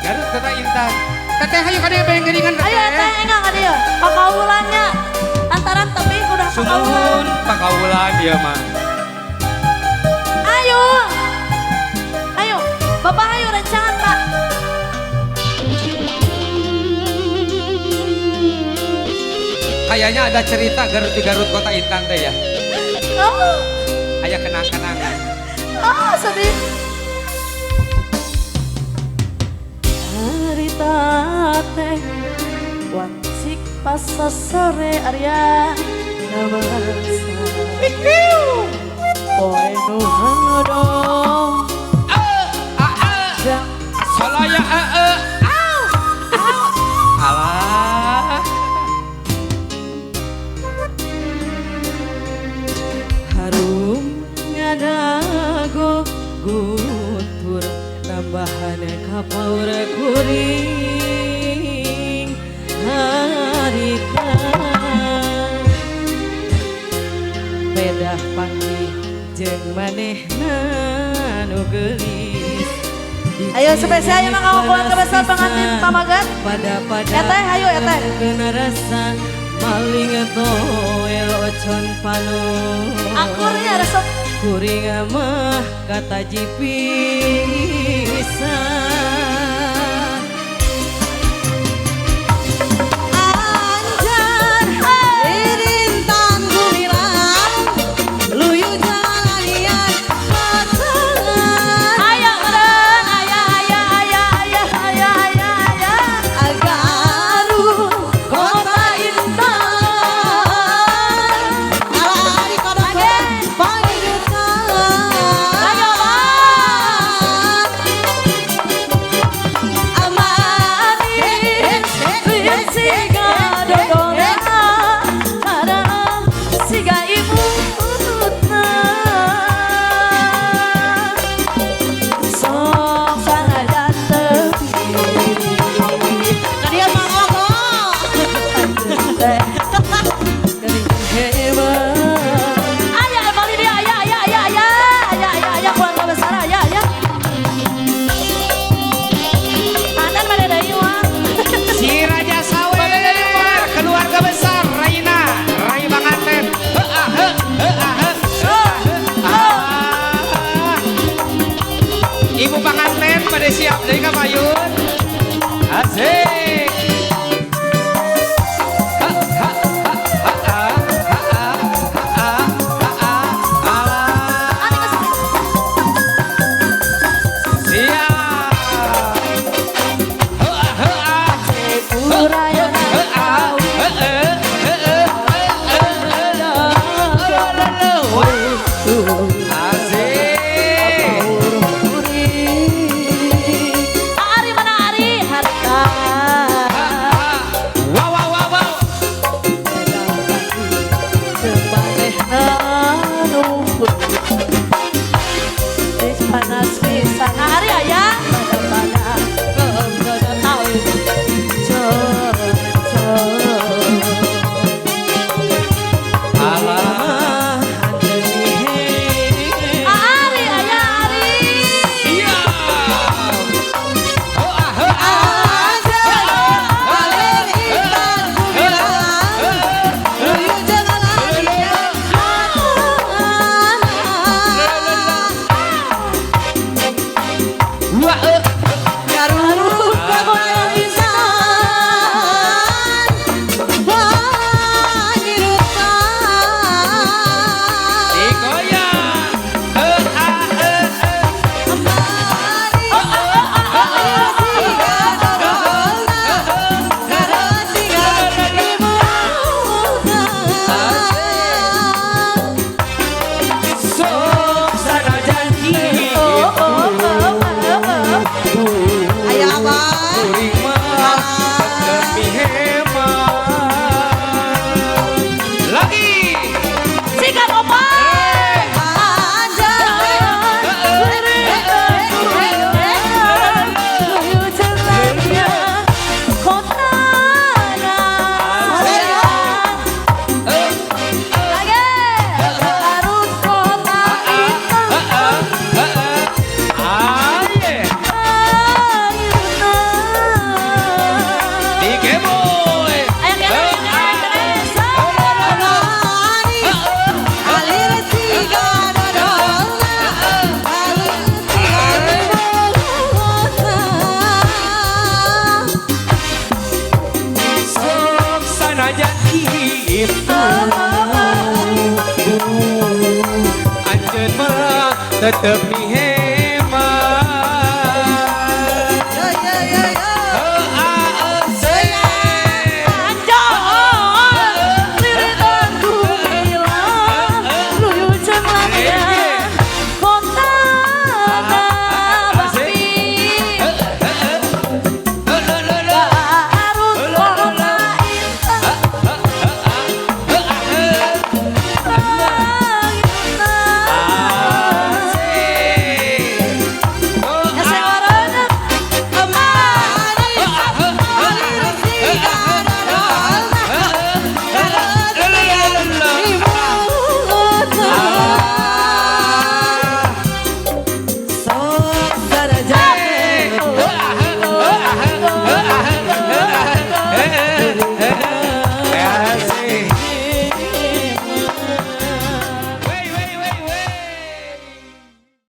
Garut Kota Intan. Teteh ayo kadang pengen geringan teteh. Ayo teh enggak ka dieu. Pakawulannya antaran tebing udah pakawulan. Sumun pakawulan dia mah. Ayo. Ayo, Bapak ayo rencangan Pak. Kayaknya ada cerita Garut di Garut Kota Intan teh ya. Oh, Aya kenang-kenangan. sedih. Cerita teh wancik pas sore Arya nabasa. Poe nu hadong. Solaya alah. Harum ngadago gutur nambahan kapaur kuring harita bedah panggih jeung manehna nu geulis. Ayo spesial ayo mah kamu keluarga besar pengantin pamagat. Pada Ya teh ayo ya teh. kena rasa maling toel ocon pano. Akurnya resep. Kuring mah kata jipisan. Anjar lirintang gumilang luyu jalanian pasangan. Ayo meren, aya. Agaru kota Intan alari kodok pangidutan Ayo amani Bang. Siga dodongan kadang siga imutna. Sok sanajan tepi. kadia mangogok Geuning hebat. Aya Emali dia aya keluarga besar aya. Anan mana deui uang. Si Raja Sawer keluarga besar Raina Rai Bangaten. Ibu pengantin pada siap dari kamayun. Asik. Ari mana Ari harta. Panas pisan Ari aya. Ari aya Ari. itu anjeun mah tetep mihe